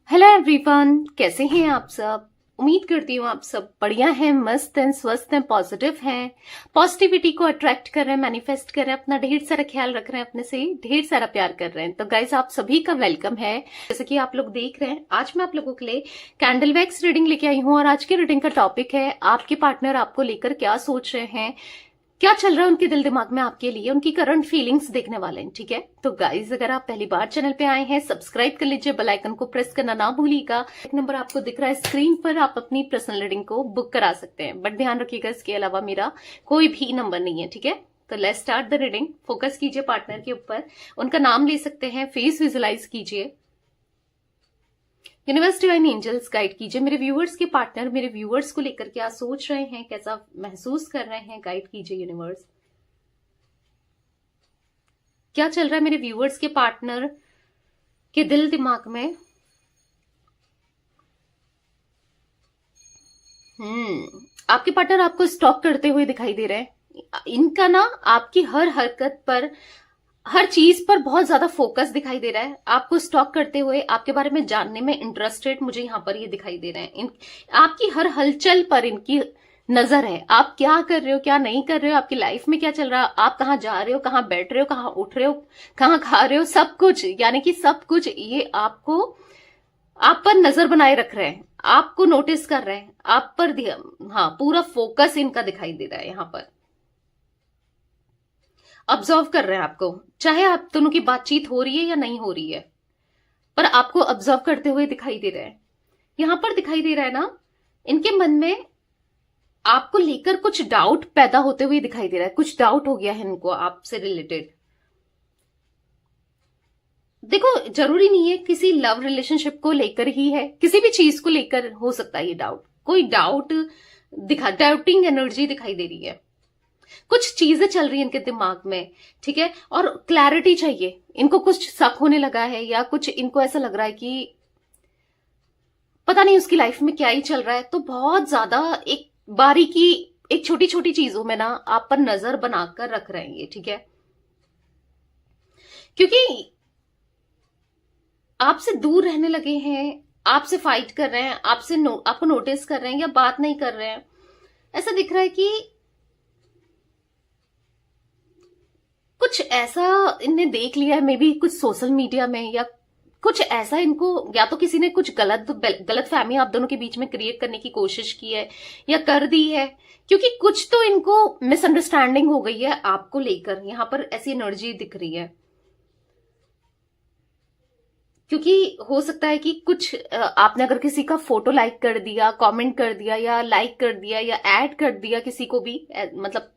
Hello everyone, कैसे हैं आप सब। उम्मीद करती हूँ आप सब बढ़िया हैं, मस्त हैं, स्वस्थ हैं, पॉजिटिव हैं, पॉजिटिविटी को अट्रैक्ट कर रहे हैं, मैनिफेस्ट कर रहे हैं, अपना ढेर सारा ख्याल रख रहे हैं, अपने से ढेर सारा प्यार कर रहे हैं। तो गाइस, आप सभी का वेलकम है। जैसे कि आप लोग देख रहे हैं, आज मैं आप लोगों के लिए कैंडल वैक्स रीडिंग लेके आई हूँ और आज की रीडिंग का टॉपिक है आपके पार्टनर आपको लेकर क्या सोच रहे हैं, क्या चल रहा है उनके दिल दिमाग में आपके लिए, उनकी करंट फीलिंग्स देखने वाले हैं। ठीक है, तो गाइज अगर आप पहली बार चैनल पे आए हैं, सब्सक्राइब कर लीजिए, बेल आइकन को प्रेस करना ना भूलिएगा। एक नंबर आपको दिख रहा है स्क्रीन पर, आप अपनी पर्सनल रीडिंग को बुक करा सकते हैं, बट ध्यान रखिएगा इसके अलावा मेरा कोई भी नंबर नहीं है। ठीक है, तो let's start the reading. Focus कीजिए पार्टनर के ऊपर, उनका नाम ले सकते हैं, फेस विजुलाइज कीजिए। यूनिवर्स डिवाइन एंजल्स गाइड कीजिए मेरे व्यूअर्स के पार्टनर मेरे व्यूअर्स को लेकर क्या सोच रहे हैं, कैसा महसूस कर रहे हैं, गाइड कीजिए यूनिवर्स। क्या चल रहा है मेरे व्यूअर्स के पार्टनर के दिल दिमाग में। आपके पार्टनर आपको स्टॉक करते हुए दिखाई दे रहे हैं। इनका ना आपकी हर हरकत पर, हर चीज पर बहुत ज्यादा फोकस दिखाई दे रहा है। आपको स्टॉक करते हुए, आपके बारे में जानने में इंटरेस्टेड मुझे यहाँ पर ये दिखाई दे रहे हैं। आपकी हर हलचल पर इनकी नजर है। आप क्या कर रहे हो, क्या नहीं कर रहे हो, आपकी लाइफ में क्या चल रहा है, आप कहाँ जा रहे हो, कहाँ बैठ रहे हो, कहाँ उठ रहे हो, कहाँ खा रहे हो, सब कुछ, यानी कि सब कुछ ये आपको, आप पर नजर बनाए रख रहे हैं, आपको नोटिस कर रहे हैं, आप पर हाँ पूरा फोकस इनका दिखाई दे रहा है। यहाँ पर ऑब्जर्व कर रहे हैं आपको, चाहे आप दोनों की बातचीत हो रही है या नहीं हो रही है, पर आपको ऑब्जर्व करते हुए दिखाई दे रहे हैं। यहां पर दिखाई दे रहा है ना, इनके मन में आपको लेकर कुछ डाउट पैदा होते हुए दिखाई दे रहा है। कुछ डाउट हो गया है इनको आपसे रिलेटेड। देखो, जरूरी नहीं है किसी लव रिलेशनशिप को लेकर ही है, किसी भी चीज को लेकर हो सकता है ये डाउट। कोई डाउट डाउटिंग एनर्जी दिखाई दे रही है, कुछ चीजें चल रही हैं इनके दिमाग में। ठीक है, और क्लैरिटी चाहिए इनको, कुछ शक होने लगा है या कुछ इनको ऐसा लग रहा है कि पता नहीं उसकी लाइफ में क्या ही चल रहा है। तो बहुत ज्यादा एक बारीकी, एक छोटी छोटी चीजों में ना आप पर नजर बनाकर रख रहे हैं ये। ठीक है, क्योंकि आपसे दूर रहने लगे हैं, आपसे फाइट कर रहे हैं, आपको नोटिस कर रहे हैं या बात नहीं कर रहे हैं। ऐसा दिख रहा है कि कुछ ऐसा इनने देख लिया है, मे बी कुछ सोशल मीडिया में, या कुछ ऐसा इनको, या तो किसी ने कुछ गलत फहमी आप दोनों के बीच में क्रिएट करने की कोशिश की है या कर दी है, क्योंकि कुछ तो इनको मिसअंडरस्टैंडिंग हो गई है आपको लेकर। यहां पर ऐसी एनर्जी दिख रही है, क्योंकि हो सकता है कि कुछ आपने अगर किसी का फोटो लाइक कर दिया, कमेंट कर दिया, या लाइक कर दिया, या ऐड कर दिया किसी को भी, मतलब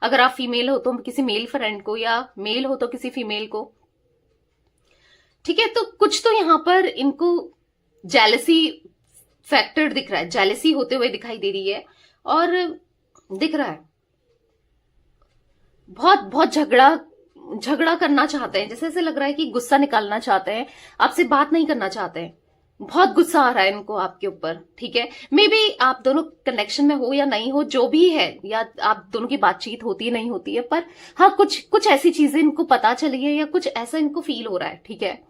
अगर आप फीमेल हो तो किसी मेल फ्रेंड को, या मेल हो तो किसी फीमेल को। ठीक है, तो कुछ तो यहां पर इनको जेलसी फैक्टर दिख रहा है, जेलसी होते हुए दिखाई दे रही है। और दिख रहा है बहुत बहुत झगड़ा करना चाहते हैं, जैसे ऐसे लग रहा है कि गुस्सा निकालना चाहते हैं, आपसे बात नहीं करना चाहते हैं। बहुत गुस्सा आ रहा है इनको आपके ऊपर। ठीक है, मे बी आप दोनों कनेक्शन में हो या नहीं हो, जो भी है, या आप दोनों की बातचीत होती है नहीं होती है, पर हाँ कुछ ऐसी चीजें इनको पता चली है या कुछ ऐसा इनको फील हो रहा है। ठीक है,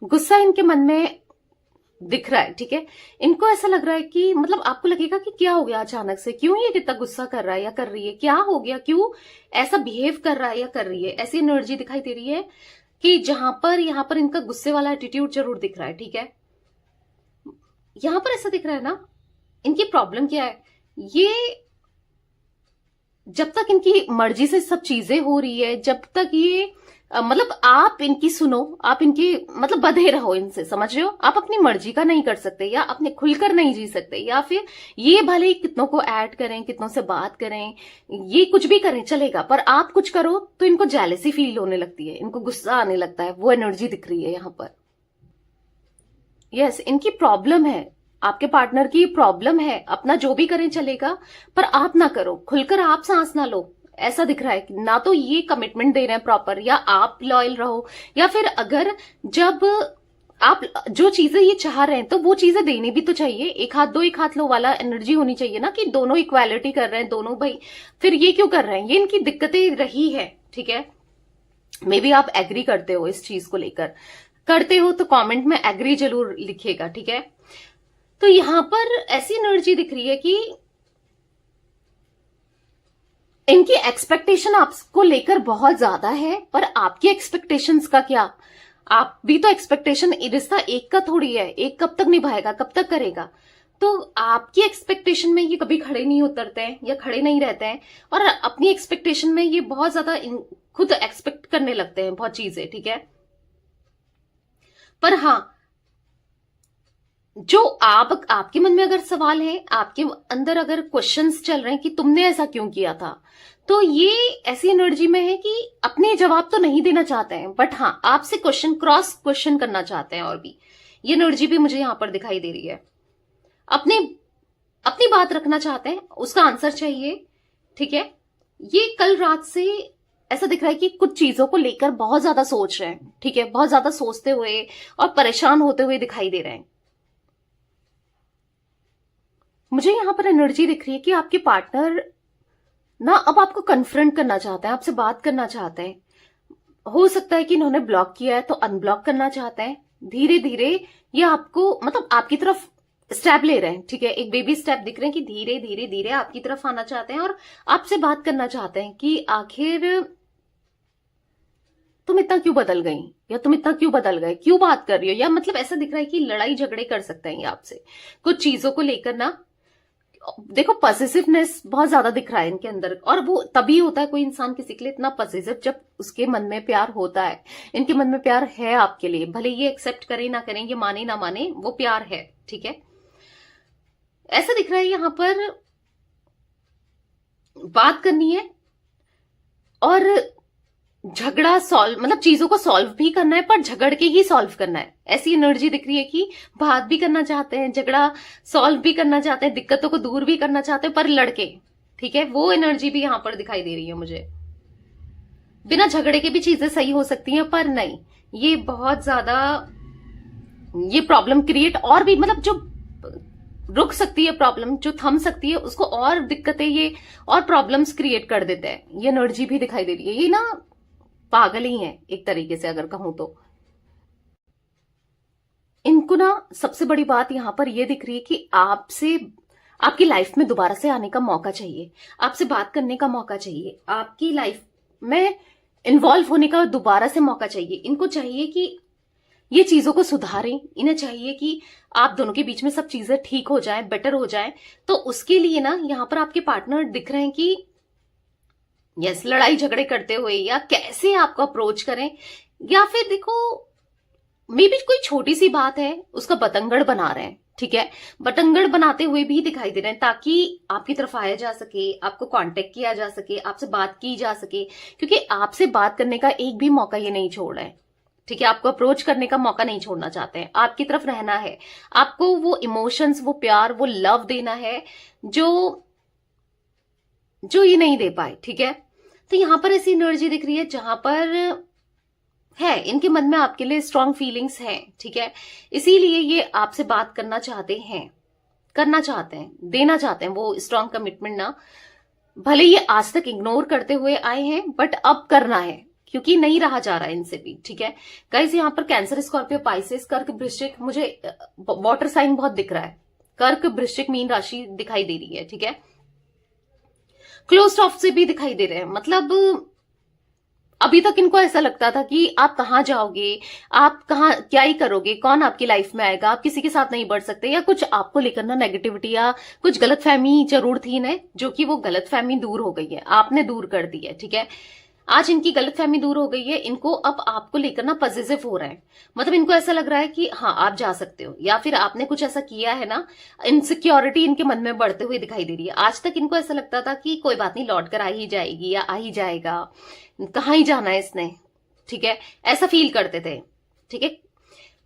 गुस्सा इनके मन में दिख रहा है। ठीक है, इनको ऐसा लग रहा है कि, मतलब आपको लगेगा कि क्या हो गया अचानक से, क्यों ये कितना गुस्सा कर रहा है या कर रही है, क्या हो गया, क्यों ऐसा बिहेव कर रहा है या कर रही है। ऐसी एनर्जी दिखाई दे रही है कि यहां पर इनका गुस्से वाला एटीट्यूड जरूर दिख रहा है। ठीक है, यहां पर ऐसा दिख रहा है ना, इनकी प्रॉब्लम क्या है, ये जब तक इनकी मर्जी से सब चीजें हो रही है, जब तक ये मतलब आप इनकी सुनो, आप इनकी मतलब बंधे रहो इनसे, समझ रहे हो। आप अपनी मर्जी का नहीं कर सकते, या अपने खुलकर नहीं जी सकते, या फिर ये भले ही कितनों को ऐड करें, कितनों से बात करें, ये कुछ भी करें चलेगा, पर आप कुछ करो तो इनको जेलसी फील होने लगती है, इनको गुस्सा आने लगता है। वो एनर्जी दिख रही है यहां पर। यस, इनकी प्रॉब्लम है, आपके पार्टनर की प्रॉब्लम है। अपना जो भी करें चलेगा, पर आप ना करो, खुलकर आप सांस ना लो। ऐसा दिख रहा है कि ना तो ये कमिटमेंट दे रहे हैं प्रॉपर, या आप लॉयल रहो, या फिर अगर जब आप जो चीजें ये चाह रहे हैं तो वो चीजें देनी भी तो चाहिए। एक हाथ दो एक हाथ लो वाला एनर्जी होनी चाहिए ना, कि दोनों इक्वालिटी कर रहे हैं दोनों भाई, फिर ये क्यों कर रहे हैं। ये इनकी दिक्कतें रही है। ठीक है, मे बी आप एग्री करते हो इस चीज को लेकर। करते हो तो कमेंट में एग्री जरूर लिखिएगा, ठीक है। तो यहां पर ऐसी एनर्जी दिख रही है कि इनकी एक्सपेक्टेशन आपको लेकर बहुत ज्यादा है, पर आपकी एक्सपेक्टेशंस का क्या? आप भी तो एक्सपेक्टेशन, रिश्ता एक का थोड़ी है, एक कब तक निभाएगा, कब तक करेगा? तो आपकी एक्सपेक्टेशन में ये कभी खड़े नहीं उतरते हैं या खड़े नहीं रहते हैं, और अपनी एक्सपेक्टेशन में ये बहुत ज्यादा खुद एक्सपेक्ट करने लगते हैं बहुत चीजें, ठीक है। पर हाँ, जो आपके मन में अगर सवाल है, आपके अंदर अगर क्वेश्चंस चल रहे हैं कि तुमने ऐसा क्यों किया था, तो ये ऐसी एनर्जी में है कि अपने जवाब तो नहीं देना चाहते हैं, बट हाँ आपसे क्रॉस क्वेश्चन करना चाहते हैं। और भी ये एनर्जी भी मुझे यहां पर दिखाई दे रही है। अपने अपनी बात रखना चाहते हैं, उसका आंसर चाहिए, ठीक है। ये कल रात से ऐसा दिख रहा है कि कुछ चीजों को लेकर बहुत ज्यादा सोच रहे हैं, ठीक है, बहुत ज्यादा सोचते हुए और परेशान होते हुए दिखाई दे रहे हैं। मुझे यहां पर एनर्जी दिख रही है कि आपके पार्टनर ना अब आपको कन्फ्रंट करना चाहते हैं, आपसे बात करना चाहते हैं। हो सकता है कि इन्होंने ब्लॉक किया है तो अनब्लॉक करना चाहते हैं। धीरे धीरे ये आपको, मतलब आपकी तरफ स्टेप ले रहे हैं, ठीक है। एक बेबी स्टेप दिख रहे हैं कि धीरे धीरे धीरे आपकी तरफ आना चाहते हैं और आपसे बात करना चाहते हैं कि आखिर तुम इतना क्यों बदल गई, या तुम इतना क्यों बदल गए, क्यों बात कर रही हो, या मतलब ऐसा दिख रहा है कि लड़ाई झगड़े कर सकते हैं ये आपसे कुछ चीजों को लेकर ना। देखो पॉसेसिवनेस बहुत ज्यादा दिख रहा है इनके अंदर, और वो तभी होता है कोई इंसान किसी के लिए इतना पॉसेसिव जब उसके मन में प्यार होता है। इनके मन में प्यार है आपके लिए, भले ये एक्सेप्ट करे ना करें, ये माने ना माने, वो प्यार है, ठीक है। ऐसा दिख रहा है यहां पर बात करनी है और झगड़ा सॉल्व, मतलब चीजों को सॉल्व भी करना है, पर झगड़ के ही सॉल्व करना है। ऐसी एनर्जी दिख रही है कि बात भी करना चाहते हैं, झगड़ा सॉल्व भी करना चाहते हैं, दिक्कतों को दूर भी करना चाहते हैं, पर लड़के, ठीक है। वो एनर्जी भी यहां पर दिखाई दे रही है मुझे। बिना झगड़े के भी चीजें सही हो सकती हैं, पर नहीं, ये बहुत ज्यादा ये प्रॉब्लम क्रिएट, और भी मतलब जो रुक सकती है प्रॉब्लम, जो थम सकती है उसको और दिक्कतें ये और प्रॉब्लम्स क्रिएट कर देते हैं। ये एनर्जी भी दिखाई दे रही है। ये ना पागल ही है एक तरीके से अगर कहूं तो। इनको ना सबसे बड़ी बात यहां पर यह दिख रही है कि आपसे, आपकी लाइफ में दोबारा से आने का मौका चाहिए, आपसे बात करने का मौका चाहिए, आपकी लाइफ में इन्वॉल्व होने का दोबारा से मौका चाहिए। इनको चाहिए कि ये चीजों को सुधारें, इन्हें चाहिए कि आप दोनों के बीच में सब चीजें ठीक हो जाएं, बेटर हो जाएं। तो उसके लिए ना यहां पर आपके पार्टनर दिख रहे हैं कि यस, लड़ाई झगड़े करते हुए या कैसे आपको अप्रोच करें, या फिर देखो मे बी कोई छोटी सी बात है उसका बतंगड़ बना रहे हैं, ठीक है। बतंगड़ बनाते हुए भी दिखाई दे रहे हैं ताकि आपकी तरफ आया जा सके, आपको कांटेक्ट किया जा सके, आपसे बात की जा सके, क्योंकि आपसे बात करने का एक भी मौका ये नहीं छोड़ रहे हैं, ठीक है। आपको अप्रोच करने का मौका नहीं छोड़ना चाहते हैं, आपकी तरफ रहना है, आपको वो इमोशंस, वो प्यार, वो लव देना है जो ये नहीं दे पाए, ठीक है। तो यहां पर ऐसी एनर्जी दिख रही है जहां पर है इनके मन में आपके लिए स्ट्रांग फीलिंग्स हैं, ठीक है। इसीलिए ये आपसे बात करना चाहते हैं, करना चाहते हैं, देना चाहते हैं वो स्ट्रांग कमिटमेंट ना। भले ये आज तक इग्नोर करते हुए आए हैं, बट अब करना है क्योंकि नहीं रहा जा रहा है इनसे भी, ठीक है। गाइस यहाँ पर कैंसर, स्कॉर्पियो, पाइसेस, कर्क, वृश्चिक, मुझे वाटर साइन बहुत दिख रहा है। कर्क, वृश्चिक, मीन राशि दिखाई दे रही है, ठीक है। क्लोज्ड ऑफ से भी दिखाई दे रहे हैं। मतलब अभी तक इनको ऐसा लगता था कि आप कहां जाओगे, आप कहां क्या ही करोगे, कौन आपकी लाइफ में आएगा, आप किसी के साथ नहीं बढ़ सकते, या कुछ आपको लेकर ना नेगेटिविटी या कुछ गलतफहमी जरूर थी ना, जो कि वो गलतफहमी दूर हो गई है, आपने दूर कर दी है, ठीक है। आज इनकी गलतफहमी दूर हो गई है। इनको अब आपको लेकर ना पॉजिटिव हो रहा है, मतलब इनको ऐसा लग रहा है कि हाँ आप जा सकते हो, या फिर आपने कुछ ऐसा किया है ना। इनसिक्योरिटी इनके मन में बढ़ते हुए दिखाई दे रही है। आज तक इनको ऐसा लगता था कि कोई बात नहीं, लौट कर आ ही जाएगी या आ ही जाएगा, कहाँ ही जाना है इसने, ठीक है, ऐसा फील करते थे, ठीक है।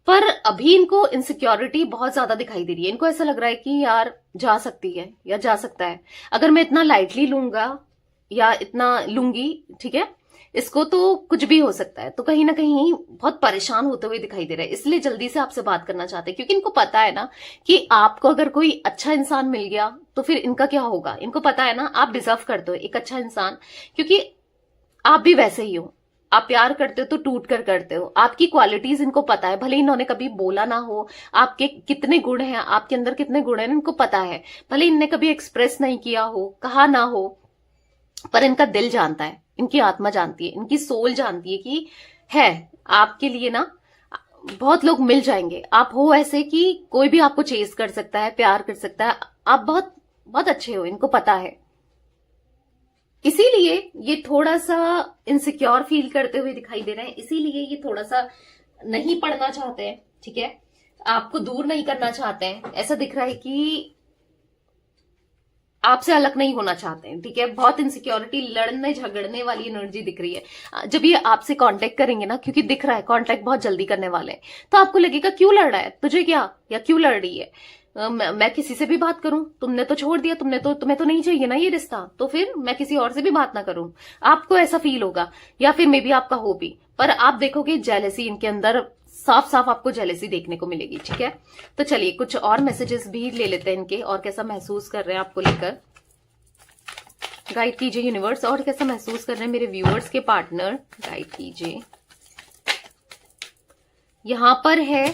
पर अभी इनको इनसिक्योरिटी बहुत ज्यादा दिखाई दे रही है। इनको ऐसा लग रहा है कि यार जा सकती है या जा सकता है, अगर मैं इतना लाइटली लूंगा या इतना लूंगी, ठीक है, इसको तो कुछ भी हो सकता है। तो कहीं ना कहीं बहुत परेशान होते हुए दिखाई दे रहा है, इसलिए जल्दी से आपसे बात करना चाहते हैं, क्योंकि इनको पता है ना कि आपको अगर कोई अच्छा इंसान मिल गया तो फिर इनका क्या होगा। इनको पता है ना आप डिजर्व करते हो एक अच्छा इंसान, क्योंकि आप भी वैसे ही हो, आप प्यार करते हो तो टूट कर करते हो। आपकी क्वालिटीज इनको पता है, भले इन्होंने कभी बोला ना हो, आपके कितने गुण हैं, आपके अंदर कितने गुण हैं इनको पता है, भले इनने कभी एक्सप्रेस नहीं किया हो, कहा ना हो, पर इनका दिल जानता है, इनकी आत्मा जानती है, इनकी सोल जानती है कि है आपके लिए ना बहुत लोग मिल जाएंगे। आप हो ऐसे कि कोई भी आपको चेज कर सकता है, प्यार कर सकता है, आप बहुत बहुत अच्छे हो, इनको पता है। इसीलिए ये थोड़ा सा इनसिक्योर फील करते हुए दिखाई दे रहे हैं, इसीलिए ये थोड़ा सा नहीं पढ़ना चाहते हैं, ठीक है, आपको दूर नहीं करना चाहते हैं। ऐसा दिख रहा है कि आपसे अलग नहीं होना चाहते हैं, ठीक है। बहुत इनसिक्योरिटी, लड़ने झगड़ने वाली एनर्जी दिख रही है जब ये आपसे कांटेक्ट करेंगे ना, क्योंकि दिख रहा है कांटेक्ट बहुत जल्दी करने वाले हैं। तो आपको लगेगा क्यों लड़ रहा है, तुझे क्या, या क्यों लड़ रही है, मैं किसी से भी बात करूं, तुमने तो छोड़ दिया, तुम्हें तो नहीं चाहिए ना ये रिश्ता, तो फिर मैं किसी और से भी बात ना करूं। आपको ऐसा फील होगा, या फिर मे बी आपका हो भी, पर आप देखोगे जेलेसी इनके अंदर, साफ साफ आपको जेलेसी देखने को मिलेगी, ठीक है। तो चलिए कुछ और मैसेजेस भी ले लेते हैं इनके, और कैसा महसूस कर रहे हैं आपको लेकर। गाइड कीजिए यूनिवर्स, और कैसा महसूस कर रहे हैं मेरे व्यूअर्स के पार्टनर, गाइड कीजिए। यहां पर है,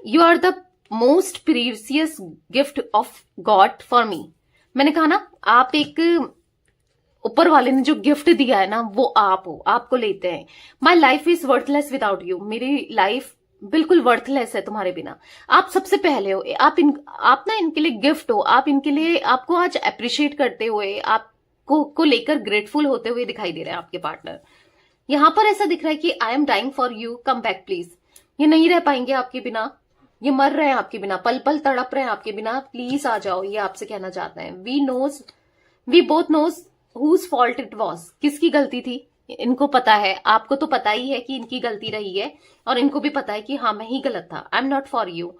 you are the most precious gift of God for me. मैंने कहा ना, आप एक ऊपर वाले ने जो गिफ्ट दिया है ना, वो आप हो, आपको लेते हैं। My life is worthless without you. मेरी लाइफ बिल्कुल वर्थलेस है तुम्हारे बिना। आप सबसे पहले हो, आप ना इनके लिए गिफ्ट हो, आप इनके लिए, आपको आज अप्रिशिएट करते हुए, आपको को लेकर ग्रेटफुल होते हुए दिखाई दे रहे हैं आपके पार्टनर। यहां पर ऐसा दिख रहा है कि I am dying for you, come back please. ये नहीं रह पाएंगे आपके बिना, ये मर रहे हैं आपके बिना, पल पल तड़प रहे हैं आपके बिना, प्लीज आ जाओ, ये आपसे कहना चाहते हैं। We both knows whose fault it was. किसकी गलती थी इनको पता है, आपको तो पता ही है कि इनकी गलती रही है, और इनको भी पता है कि हाँ मैं ही गलत था। I am not for you,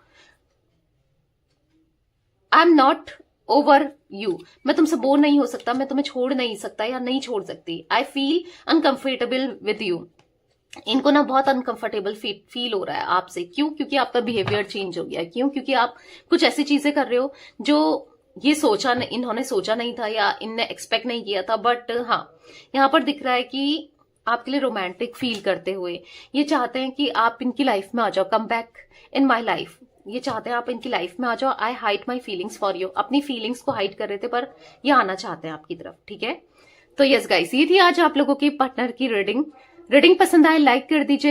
I am not over you. मैं तुमसे बोर नहीं हो सकता, मैं तुम्हें छोड़ नहीं सकता या नहीं छोड़ सकती। I feel uncomfortable with you. इनको ना बहुत अनकंफर्टेबल फील हो रहा है आपसे। क्यों? क्योंकि आपका बिहेवियर चेंज हो गया। क्यों? क्योंकि आप कुछ ऐसी चीजें कर रहे हो जो ये इन्होंने सोचा नहीं था, या इनने एक्सपेक्ट नहीं किया था। बट हाँ, यहाँ पर दिख रहा है कि आपके लिए रोमांटिक फील करते हुए ये चाहते हैं कि आप इनकी लाइफ में आ जाओ, come back in my life. ये चाहते हैं आप इनकी लाइफ में आ जाओ। आई hide my feelings for you. अपनी फीलिंग्स को हाइड कर रहे थे, पर ये आना चाहते हैं आपकी तरफ, ठीक है। तो यस गाइस, ये थी आज आप लोगों की पार्टनर की रीडिंग। पसंद आए लाइक कर दीजिए।